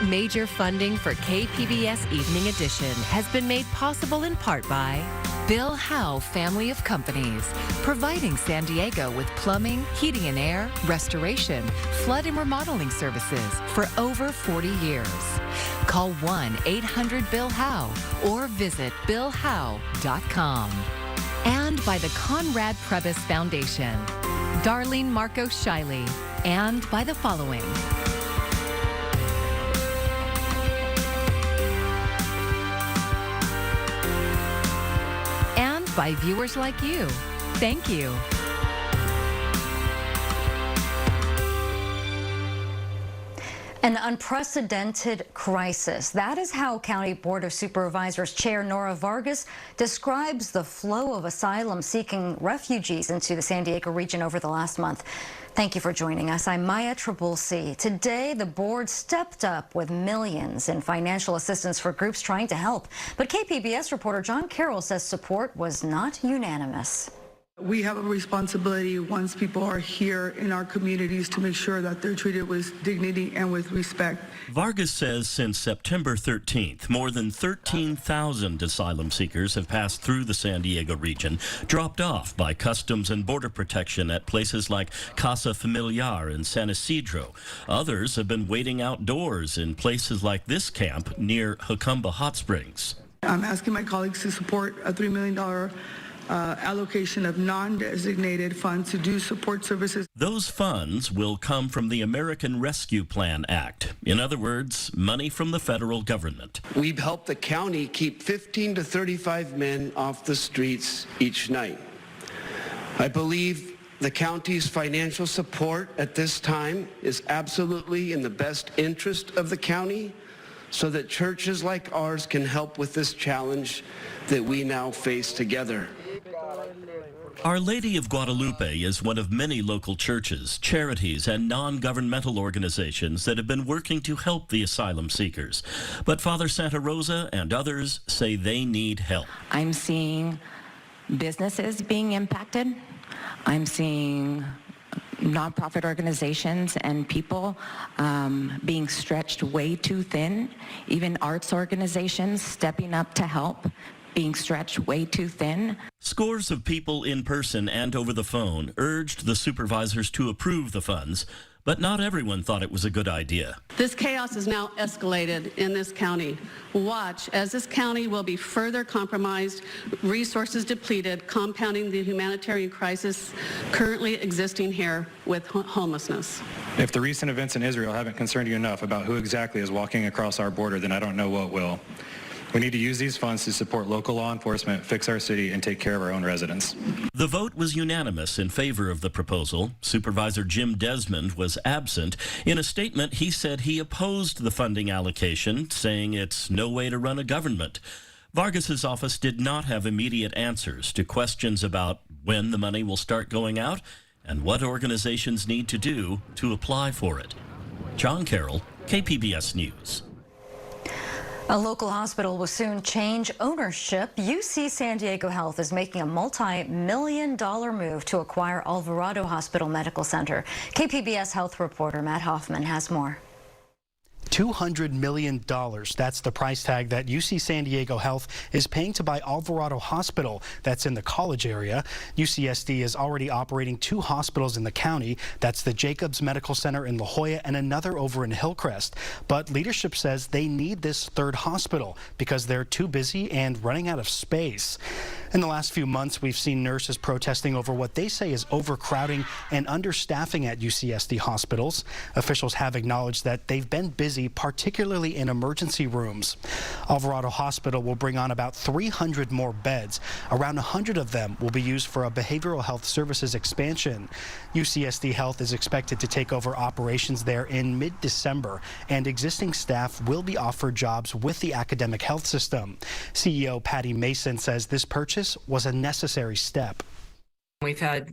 Major funding for KPBS Evening Edition has been made possible in part by Bill Howe Family of Companies, providing San Diego with plumbing, heating and air, restoration, flood and remodeling services for over 40 years. Call 1-800-BILL-HOWE or visit billhowe.com. And by the Conrad Prebys Foundation, Darlene Marco Shiley, and by the following. And by viewers like you. Thank you. An unprecedented crisis. That is how County Board of Supervisors Chair Nora Vargas describes the flow of asylum-seeking refugees into the San Diego region over the last month. Thank you for joining us. I'm Maya Trabulsi. Today, the board stepped up with millions in financial assistance for groups trying to help. But KPBS reporter John Carroll says support was not unanimous. We have a responsibility once people are here in our communities to make sure that they're treated with dignity and with respect. Vargas says since September 13th, more than 13,000 asylum seekers have passed through the San Diego region, dropped off by Customs and Border Protection at places like Casa Familiar and San Isidro. Others have been waiting outdoors in places like this camp near Jacumba Hot Springs. I'm asking my colleagues to support a $3 million allocation of non-designated funds to do support services. Those funds will come from the American Rescue Plan Act. In other words, money from the federal government. We've helped the county keep 15 to 35 men off the streets each night. I believe the county's financial support at this time is absolutely in the best interest of the county, so that churches like ours can help with this challenge that we now face together. Our Lady of Guadalupe is one of many local churches, charities, and non-governmental organizations that have been working to help the asylum seekers. But Father Santa Rosa and others say they need help. I'm seeing businesses being impacted. I'm seeing nonprofit organizations and people being stretched way too thin. Even arts organizations stepping up to help, being stretched way too thin. Scores of people in person and over the phone urged the supervisors to approve the funds, but not everyone thought it was a good idea. This chaos is now escalated in this county. Watch as this county will be further compromised, resources depleted, compounding the humanitarian crisis currently existing here with homelessness. If the recent events in Israel haven't concerned you enough about who exactly is walking across our border, then I don't know what will. We need to use these funds to support local law enforcement, fix our city, and take care of our own residents. The vote was unanimous in favor of the proposal. Supervisor Jim Desmond was absent. In a statement, he said he opposed the funding allocation, saying it's no way to run a government. Vargas's office did not have immediate answers to questions about when the money will start going out and what organizations need to do to apply for it. John Carroll, KPBS News. A local hospital will soon change ownership. UC San Diego Health is making a multi-million-dollar move to acquire Alvarado Hospital Medical Center. KPBS health reporter Matt Hoffman has more. $200 million. That's the price tag that UC San Diego Health is paying to buy Alvarado Hospital. That's in the College area. UCSD is already operating 2 hospitals in the county. That's the Jacobs Medical Center in La Jolla and another over in Hillcrest. But leadership says they need this 3rd hospital because they're too busy and running out of space. In the last few months, we've seen nurses protesting over what they say is overcrowding and understaffing at UCSD hospitals. Officials have acknowledged that they've been busy, particularly in emergency rooms. Alvarado Hospital will bring on about 300 more beds. Around 100 of them will be used for a behavioral health services expansion. UCSD Health is expected to take over operations there in mid-December, and existing staff will be offered jobs with the academic health system. CEO Patty Mason says this purchase was a necessary step. We've had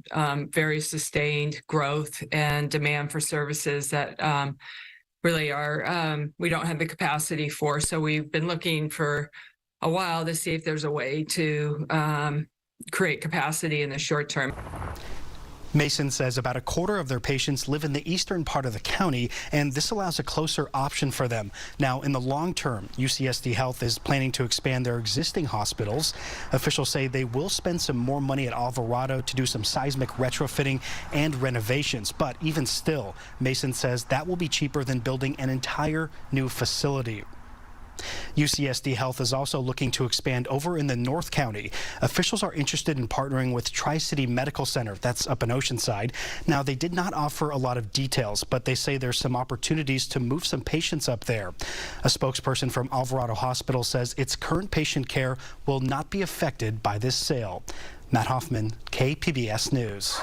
very sustained growth and demand for services that really are we don't have the capacity for. So we've been looking for a while to see if there's a way to create capacity in the short term. Mason says about a quarter of their patients live in the eastern part of the county, and this allows a closer option for them. Now, in the long term, UCSD Health is planning to expand their existing hospitals. Officials say they will spend some more money at Alvarado to do some seismic retrofitting and renovations. But even still, Mason says that will be cheaper than building an entire new facility. UCSD Health is also looking to expand over in the North County. Officials are interested in partnering with Tri-City Medical Center, that's up in Oceanside. Now, they did not offer a lot of details, but they say there's some opportunities to move some patients up there. A spokesperson from Alvarado Hospital says its current patient care will not be affected by this sale. Matt Hoffman, KPBS News.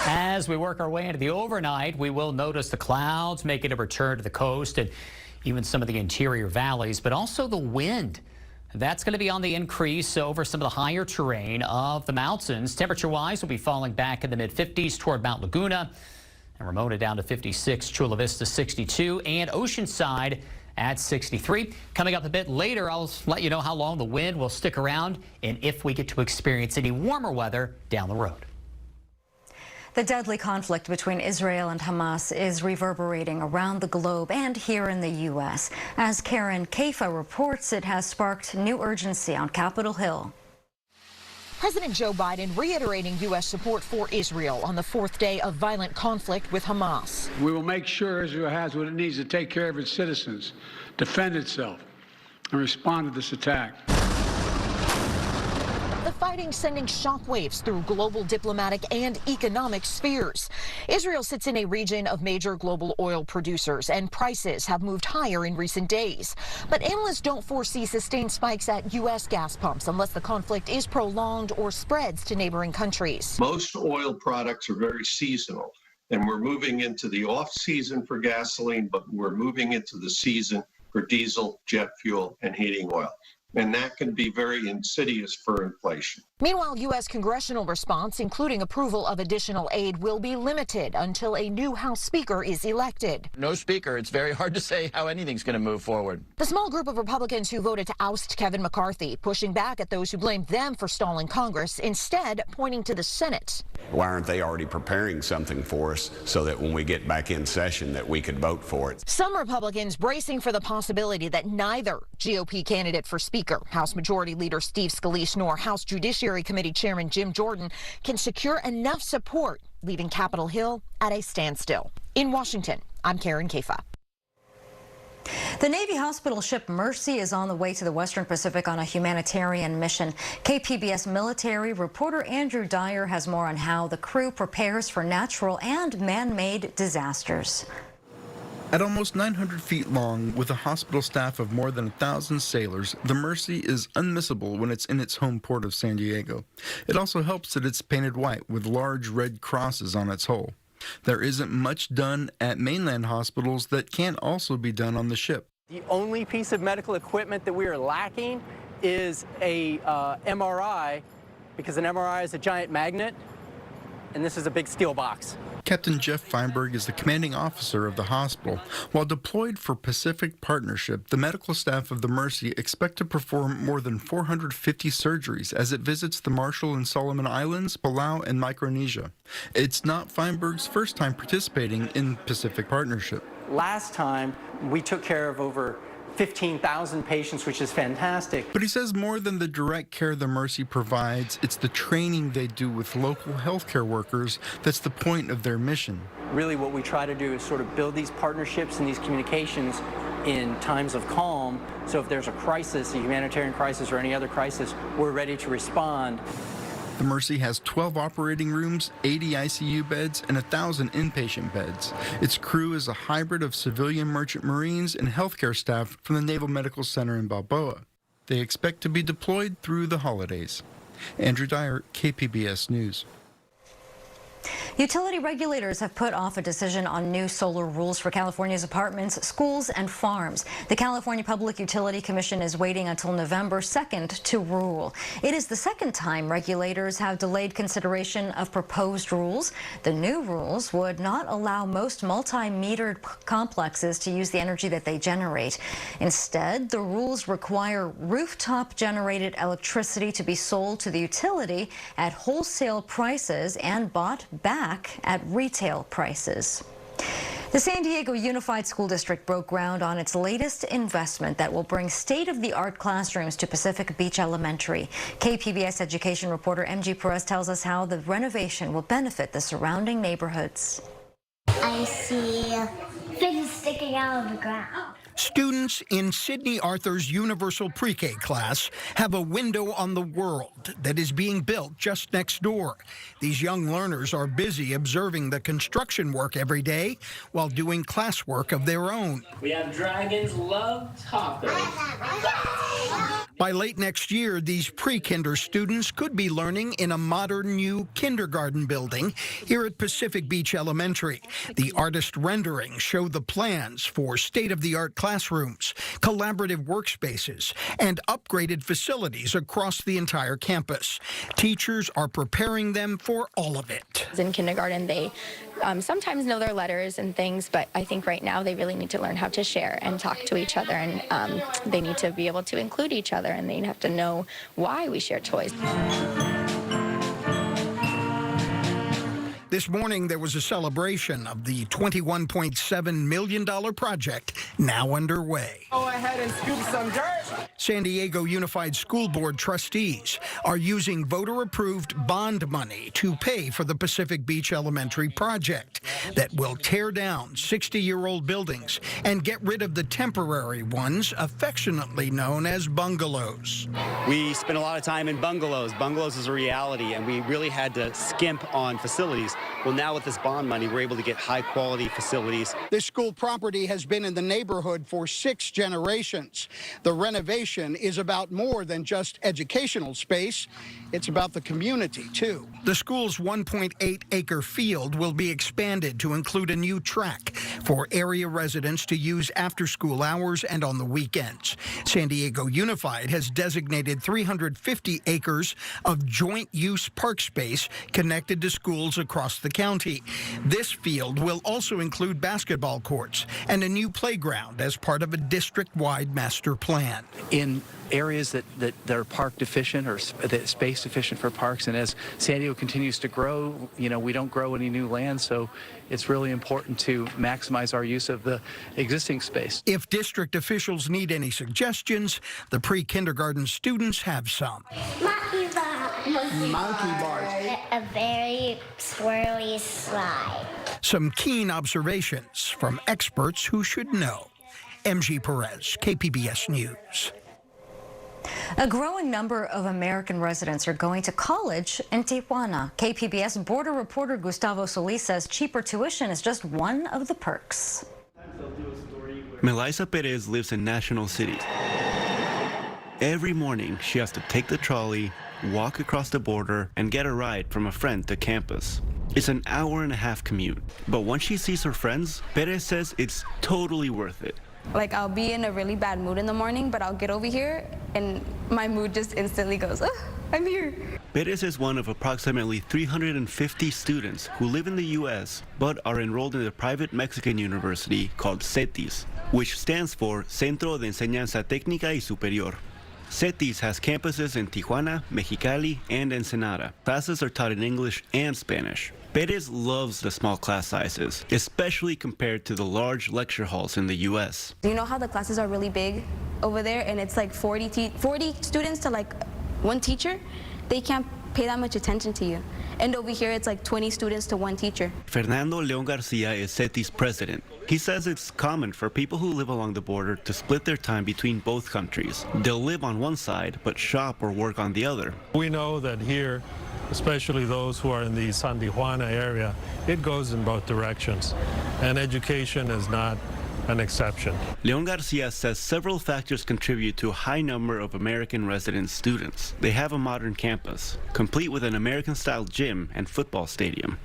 As we work our way into the overnight, we will notice the clouds making a return to the coast and even some of the interior valleys, but also the wind. That's going to be on the increase over some of the higher terrain of the mountains. Temperature-wise, will be falling back in the mid-50s toward Mount Laguna, and Ramona down to 56, Chula Vista 62, and Oceanside at 63. Coming up a bit later, I'll let you know how long the wind will stick around and if we get to experience any warmer weather down the road. The deadly conflict between Israel and Hamas is reverberating around the globe and here in the U.S. As Karen Kaifa reports, it has sparked new urgency on Capitol Hill. President Joe Biden reiterating U.S. support for Israel on the fourth day of violent conflict with Hamas. We will make sure Israel has what it needs to take care of its citizens, defend itself, and respond to this attack. The fighting sending shockwaves through global diplomatic and economic spheres. Israel sits in a region of major global oil producers, and prices have moved higher in recent days. But analysts don't foresee sustained spikes at U.S. gas pumps unless the conflict is prolonged or spreads to neighboring countries. Most oil products are very seasonal, and we're moving into the off-season for gasoline, but we're moving into the season for diesel, jet fuel, and heating oil. And that can be very insidious for inflation. Meanwhile, U.S. congressional response, including approval of additional aid, will be limited until a new House Speaker is elected. No speaker. It's very hard to say how anything's going to move forward. The small group of Republicans who voted to oust Kevin McCarthy, pushing back at those who blamed them for stalling Congress, instead pointing to the Senate. Why aren't they already preparing something for us so that when we get back in session that we could vote for it? Some Republicans bracing for the possibility that neither GOP candidate for Speaker, House Majority Leader Steve Scalise, nor House Judiciary Committee Chairman Jim Jordan can secure enough support, leaving Capitol Hill at a standstill. In Washington, I'm Karen Kaifa. The Navy hospital ship Mercy is on the way to the Western Pacific on a humanitarian mission. KPBS military reporter Andrew Dyer has more on how the crew prepares for natural and man-made disasters. At almost 900 feet long, with a hospital staff of more than 1,000 sailors, the Mercy is unmissable when it's in its home port of San Diego. It also helps that it's painted white with large red crosses on its hull. There isn't much done at mainland hospitals that can't also be done on the ship. The only piece of medical equipment that we are lacking is a MRI, because an MRI is a giant magnet, and this is a big steel box. Captain Jeff Feinberg is the commanding officer of the hospital. While deployed for Pacific Partnership, the medical staff of the Mercy expect to perform more than 450 surgeries as it visits the Marshall and Solomon Islands, Palau, and Micronesia. It's not Feinberg's first time participating in Pacific Partnership. Last time, we took care of over 15,000 patients, which is fantastic. But he says more than the direct care the Mercy provides, it's the training they do with local healthcare workers that's the point of their mission. Really what we try to do is sort of build these partnerships and these communications in times of calm, so if there's a crisis, a humanitarian crisis or any other crisis, we're ready to respond. The Mercy has 12 operating rooms, 80 ICU beds, and 1,000 inpatient beds. Its crew is a hybrid of civilian merchant marines and healthcare staff from the Naval Medical Center in Balboa. They expect to be deployed through the holidays. Andrew Dyer, KPBS News. Utility regulators have put off a decision on new solar rules for California's apartments, schools, and farms. The California Public Utility Commission is waiting until November 2nd to rule. It is the second time regulators have delayed consideration of proposed rules. The new rules would not allow most multi-metered complexes to use the energy that they generate. Instead, the rules require rooftop-generated electricity to be sold to the utility at wholesale prices and bought back at retail prices. The San Diego Unified School District broke ground on its latest investment that will bring state-of-the-art classrooms to Pacific Beach Elementary. KPBS education reporter MG Perez tells us how the renovation will benefit the surrounding neighborhoods. I see things sticking out of the ground. Students in Sydney Arthur's Universal Pre-K class have a window on the world that is being built just next door. These young learners are busy observing the construction work every day while doing classwork of their own. We have dragons love tacos. By late next year, these pre-kinder students could be learning in a modern new kindergarten building here at Pacific Beach Elementary. The artist renderings show the plans for state-of-the-art classrooms, collaborative workspaces, and upgraded facilities across the entire campus. Teachers are preparing them for all of it. In kindergarten, they sometimes know their letters and things, but I think right now they really need to learn how to share and talk to each other, and they need to be able to include each other, and they have to know why we share toys. This morning, there was a celebration of the $21.7 million project now underway. Go ahead and scoop some dirt. San Diego Unified School Board trustees are using voter-approved bond money to pay for the Pacific Beach Elementary project that will tear down 60-year-old buildings and get rid of the temporary ones affectionately known as bungalows. We spent a lot of time in bungalows. Bungalows is a reality, and we really had to skimp on facilities. Well, now with this bond money, we're able to get high-quality facilities. This school property has been in the neighborhood for 6 generations. The renovation is about more than just educational space. It's about the community, too. The school's 1.8-acre field will be expanded to include a new track for area residents to use after school hours and on the weekends. San Diego Unified has designated 350 acres of joint-use park space connected to schools across the county. This field will also include basketball courts and a new playground as part of a district-wide master plan. In areas that are park deficient or space deficient for parks, and as San Diego continues to grow, we don't grow any new land, so it's really important to maximize our use of the existing space. If district officials need any suggestions, the pre-kindergarten students have some. Monkey bars. A very swirly slide. Some keen observations from experts who should know. MG Perez, KPBS News. A growing number of American residents are going to college in Tijuana. KPBS border reporter Gustavo Solis says cheaper tuition is just one of the perks. Melissa Perez lives in National City. Every morning, she has to take the trolley, walk across the border, and get a ride from a friend to campus. It's an hour-and-a-half commute, but once she sees her friends, Perez says it's totally worth it. Like, I'll be in a really bad mood in the morning, but I'll get over here and my mood just instantly goes, oh, I'm here. Perez is one of approximately 350 students who live in the U.S. but are enrolled in a private Mexican university called CETIS, which stands for Centro de Enseñanza Técnica y Superior. CETIS has campuses in Tijuana, Mexicali, and Ensenada. Classes are taught in English and Spanish. Perez loves the small class sizes, especially compared to the large lecture halls in the U.S. You know how the classes are really big over there, and it's like 40 students to like one teacher? They can't pay that much attention to you. And over here, it's like 20 students to one teacher. Fernando León Garcia is CETIS president. He says it's common for people who live along the border to split their time between both countries. They'll live on one side, but shop or work on the other. We know that here, especially those who are in the San Tijuana area, it goes in both directions, and education is not an exception. León Garcia says several factors contribute to a high number of American resident students. They have a modern campus, complete with an American-style gym and football stadium.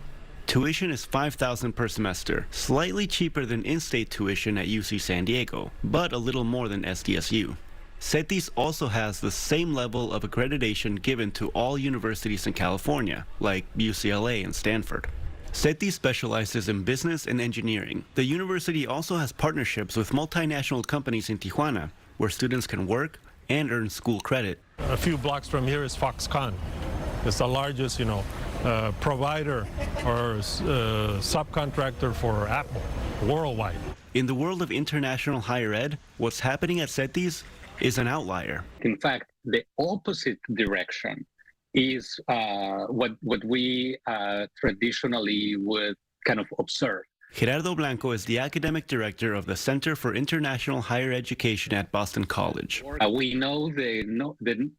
Tuition is $5,000 per semester, slightly cheaper than in-state tuition at UC San Diego, but a little more than SDSU. CETIS also has the same level of accreditation given to all universities in California, like UCLA and Stanford. CETIS specializes in business and engineering. The university also has partnerships with multinational companies in Tijuana, where students can work and earn school credit. A few blocks from here is Foxconn. It's the largest, provider or subcontractor for Apple worldwide. In the world of international higher ed, what's happening at CETIS is an outlier. In fact, the opposite direction is what we traditionally would kind of observe. Gerardo Blanco is the academic director of the Center for International Higher Education at Boston College. We know the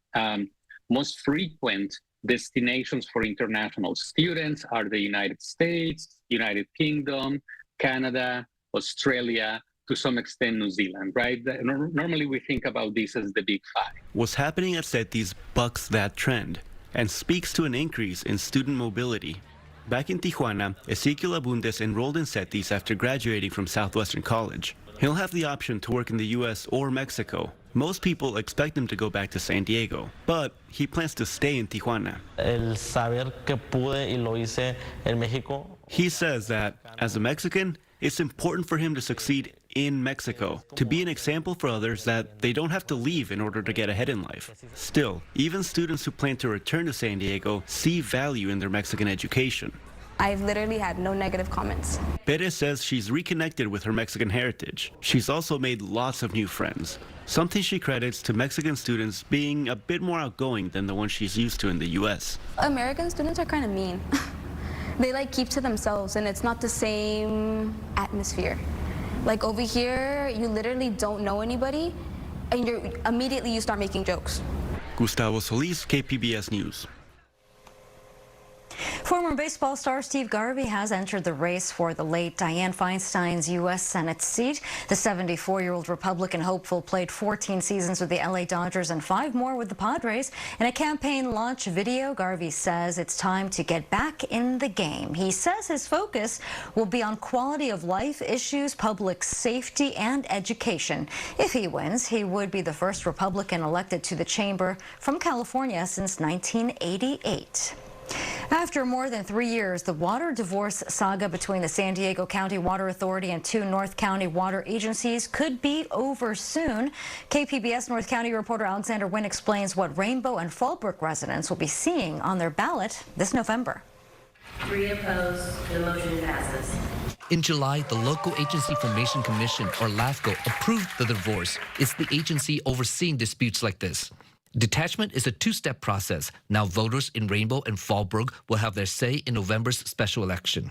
most frequent destinations for international students are the United States, United Kingdom, Canada, Australia, to some extent New Zealand, right? Normally we think about this as the big five. What's happening at CETIS bucks that trend and speaks to an increase in student mobility. Back in Tijuana, Ezequiel Abundes enrolled in CETIS after graduating from Southwestern College. He'll have the option to work in the U.S. or Mexico. Most people expect him to go back to San Diego, but he plans to stay in Tijuana. He says that, as a Mexican, it's important for him to succeed in Mexico, to be an example for others that they don't have to leave in order to get ahead in life. Still, even students who plan to return to San Diego see value in their Mexican education. I've literally had no negative comments. Perez says she's reconnected with her Mexican heritage. She's also made lots of new friends, something she credits to Mexican students being a bit more outgoing than the ones she's used to in the U.S. American students are kind of mean. They keep to themselves, and it's not the same atmosphere. Over here, you literally don't know anybody, and immediately you start making jokes. Gustavo Solis, KPBS News. Former baseball star Steve Garvey has entered the race for the late Dianne Feinstein's U.S. Senate seat. The 74-year-old Republican hopeful played 14 seasons with the L.A. Dodgers and 5 more with the Padres. In a campaign launch video, Garvey says it's time to get back in the game. He says his focus will be on quality of life issues, public safety, and education. If he wins, he would be the first Republican elected to the chamber from California since 1988. After more than 3 years, the water divorce saga between the San Diego County Water Authority and 2 North County water agencies could be over soon. KPBS North County reporter Alexander Wynn explains what Rainbow and Fallbrook residents will be seeing on their ballot this November. 3 opposed, the motion passes. In July, the Local Agency Formation Commission, or LAFCO, approved the divorce. It's the agency overseeing disputes like this. Detachment is a 2-step process. Now voters in Rainbow and Fallbrook will have their say in November's special election.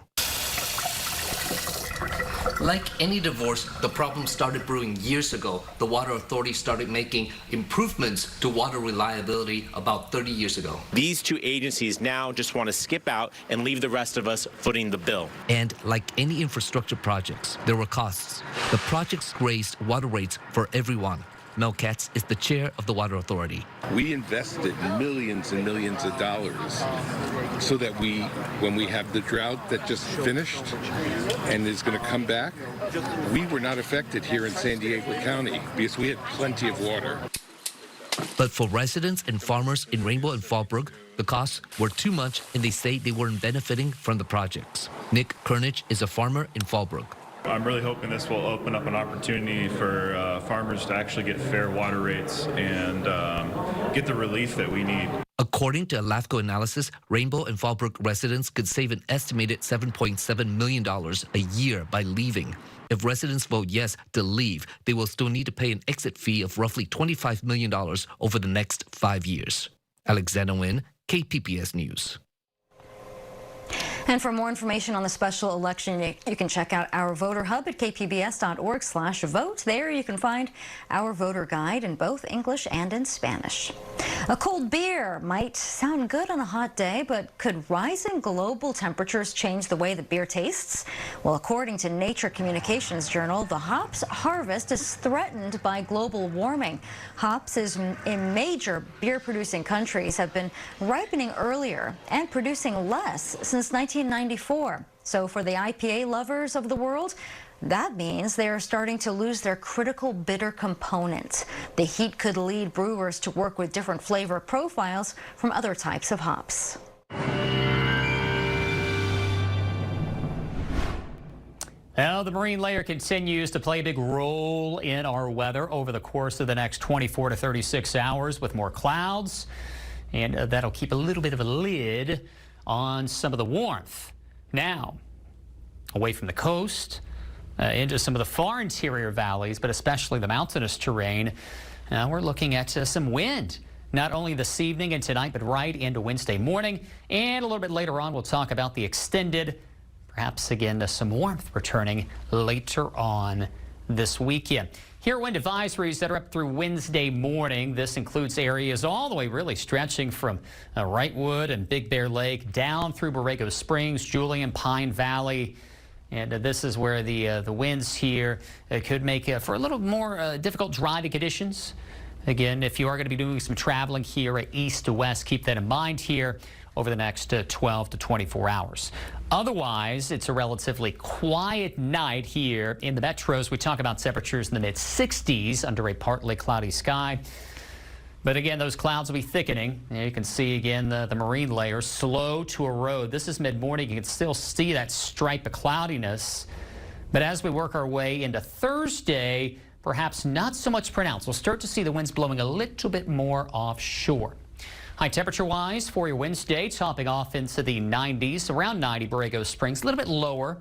Like any divorce, the problem started brewing years ago. The Water Authority started making improvements to water reliability about 30 years ago. These 2 agencies now just want to skip out and leave the rest of us footing the bill. And like any infrastructure projects, there were costs. The projects raised water rates for everyone. Mel Katz is the chair of the Water Authority. We invested millions and millions of dollars so that when we have the drought that just finished and is going to come back, we were not affected here in San Diego County because we had plenty of water. But for residents and farmers in Rainbow and Fallbrook, the costs were too much and they say they weren't benefiting from the projects. Nick Kernich is a farmer in Fallbrook. I'm really hoping this will open up an opportunity for farmers to actually get fair water rates and get the relief that we need. According to a LAFCO analysis, Rainbow and Fallbrook residents could save an estimated $7.7 million a year by leaving. If residents vote yes to leave, they will still need to pay an exit fee of roughly $25 million over the next 5 years. Alexander Wynn, KPBS News. And for more information on the special election, you can check out our voter hub at kpbs.org/vote. There you can find our voter guide in both English and in Spanish. A cold beer might sound good on a hot day, but could rising global temperatures change the way the beer tastes? Well, according to Nature Communications Journal, the hops harvest is threatened by global warming. Hops in major beer-producing countries have been ripening earlier and producing less since 1994. So for the IPA lovers of the world, that means they are starting to lose their critical bitter component. The heat could lead brewers to work with different flavor profiles from other types of hops. Well, the marine layer continues to play a big role in our weather over the course of the next 24 to 36 hours with more clouds, and that'll keep a little bit of a lid on some of the warmth. Now, away from the coast, into some of the far interior valleys, but especially the mountainous terrain, we're looking at some wind. Not only this evening and tonight, but right into Wednesday morning. And a little bit later on, we'll talk about the extended, perhaps again, some warmth returning later on this weekend. Here are wind advisories that are up through Wednesday morning. This includes areas all the way really stretching from Wrightwood and Big Bear Lake down through Borrego Springs, Julian, Pine Valley. And this is where the winds here could make for a little more difficult driving conditions. Again, if you are going to be doing some traveling here east to west, keep that in mind here over the next 12 to 24 hours. Otherwise, it's a relatively quiet night here in the metros. We talk about temperatures in the mid-60s under a partly cloudy sky. But again, those clouds will be thickening. You can see again the marine layer slow to erode. This is mid-morning. You can still see that stripe of cloudiness. But as we work our way into Thursday, perhaps not so much pronounced. We'll start to see the winds blowing a little bit more offshore. High temperature-wise for your Wednesday, topping off into the 90s, around 90 Borrego Springs, a little bit lower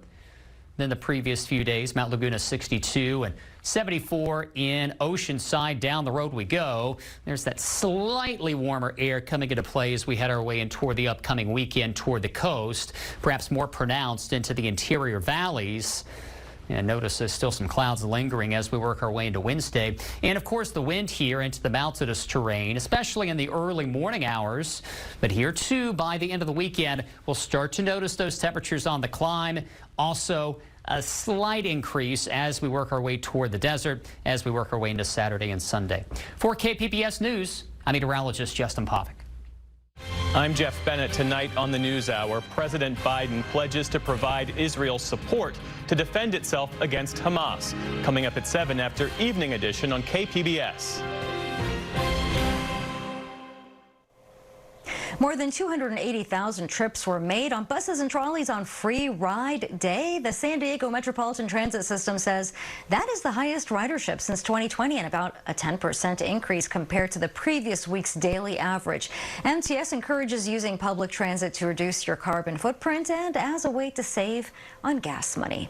than the previous few days. Mount Laguna 62 and 74 in Oceanside. Down the road we go. There's that slightly warmer air coming into play as we head our way in toward the upcoming weekend toward the coast, perhaps more pronounced into the interior valleys. And notice there's still some clouds lingering as we work our way into Wednesday. And of course, the wind here into the mountainous terrain, especially in the early morning hours. But here too, by the end of the weekend, we'll start to notice those temperatures on the climb. Also, a slight increase as we work our way toward the desert, as we work our way into Saturday and Sunday. For KPBS News, I'm meteorologist Justin Pavic. I'm Jeff Bennett. Tonight on the NewsHour, President Biden pledges to provide Israel support to defend itself against Hamas. Coming up at 7 after Evening Edition on KPBS. More than 280,000 trips were made on buses and trolleys on Free Ride Day. The San Diego Metropolitan Transit System says that is the highest ridership since 2020 and about a 10% increase compared to the previous week's daily average. MTS encourages using public transit to reduce your carbon footprint and as a way to save on gas money.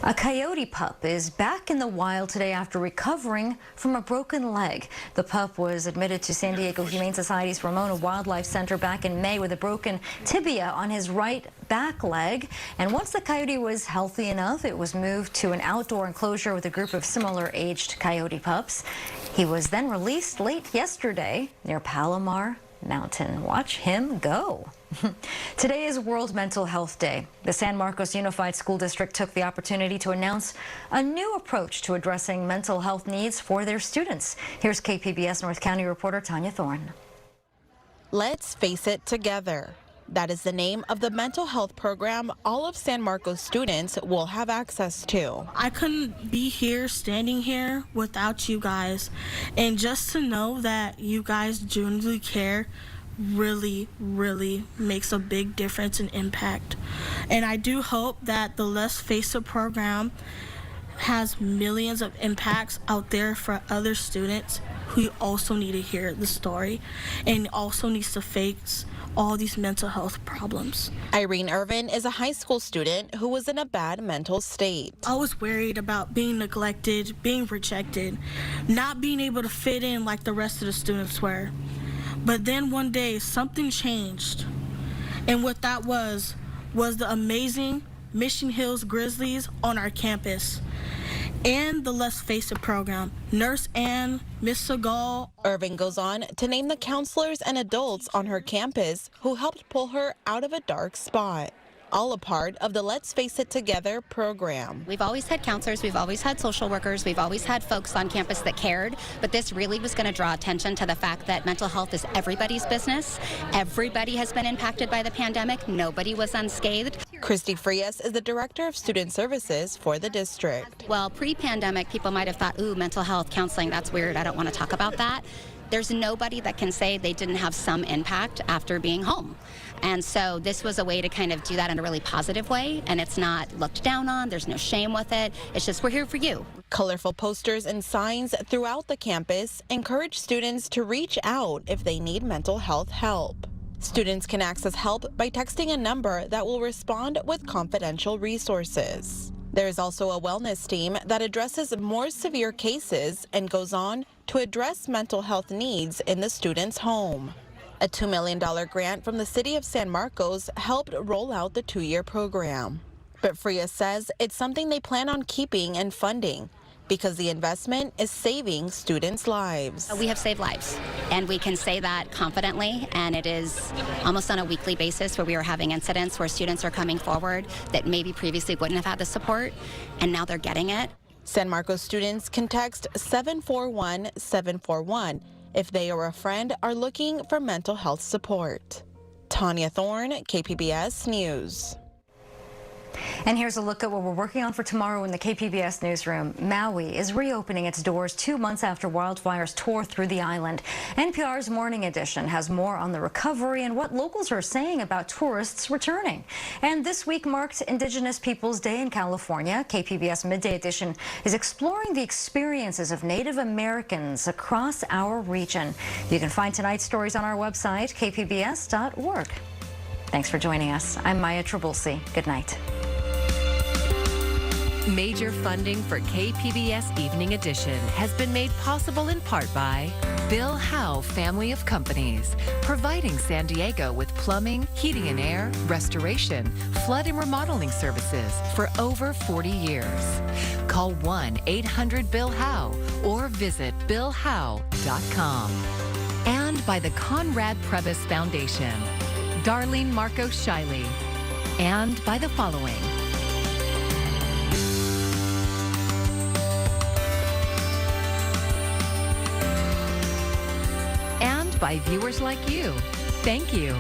A coyote pup is back in the wild today after recovering from a broken leg. The pup was admitted to San Diego Humane Society's Ramona Wildlife Center back in May with a broken tibia on his right back leg. And once the coyote was healthy enough, it was moved to an outdoor enclosure with a group of similar aged coyote pups. He was then released late yesterday near Palomar Mountain. Watch him go. Today is World Mental Health Day. The San Marcos Unified School District took the opportunity to announce a new approach to addressing mental health needs for their students. Here's KPBS North County reporter Tanya Thorne. Let's face it together. That is the name of the mental health program all of San Marcos students will have access to. I couldn't be here, standing here, without you guys. And just to know that you guys genuinely care really makes a big difference and impact. And I do hope that the Let's Face It program has millions of impacts out there for other students who also need to hear the story and also needs to face all these mental health problems. Irene Irvin is a high school student who was in a bad mental state. I was worried about being neglected, being rejected, not being able to fit in like the rest of the students were. But then one day something changed. And what that was the amazing Mission Hills Grizzlies on our campus and the Let's Face It program. Nurse Ann, Miss Segal. Irving goes on to name the counselors and adults on her campus who helped pull her out of a dark spot. all a part of the Let's Face It Together program. We've always had counselors, we've always had social workers, we've always had folks on campus that cared, but this really was going to draw attention to the fact that mental health is everybody's business. Everybody has been impacted by the pandemic. Nobody was unscathed. Christy Frias is the Director of Student Services for the district. Well, pre-pandemic, people might have thought, ooh, mental health counseling, that's weird, I don't want to talk about that. There's nobody that can say they didn't have some impact after being home. And so this was a way to kind of do that in a really positive way, and it's not looked down on, there's no shame with it, it's just we're here for you. Colorful posters and signs throughout the campus encourage students to reach out if they need mental health help. Students can access help by texting a number that will respond with confidential resources. There is also a wellness team that addresses more severe cases and goes on to address mental health needs in the student's home. A $2 million grant from the city of San Marcos helped roll out the 2-year program. But Frias says it's something they plan on keeping and funding because the investment is saving students' lives. We have saved lives, and we can say that confidently, and it is almost on a weekly basis where we are having incidents where students are coming forward that maybe previously wouldn't have had the support, and now they're getting it. San Marcos students can text 741-741 if they or a friend are looking for mental health support. Tanya Thorne, KPBS News. And here's a look at what we're working on for tomorrow in the KPBS newsroom. Maui is reopening its doors 2 months after wildfires tore through the island. NPR's Morning Edition has more on the recovery and what locals are saying about tourists returning. And this week marked Indigenous Peoples Day in California. KPBS Midday Edition is exploring the experiences of Native Americans across our region. You can find tonight's stories on our website, kpbs.org. Thanks for joining us. I'm Maya Trabulsi. Good night. Major funding for KPBS Evening Edition has been made possible in part by Bill Howe Family of Companies, providing San Diego with plumbing, heating and air, restoration, flood and remodeling services for over 40 years. Call 1-800-BILL-HOWE or visit billhowe.com. And by the Conrad Prebys Foundation, Darlene Marco Shiley, and by the following. And by viewers like you. Thank you.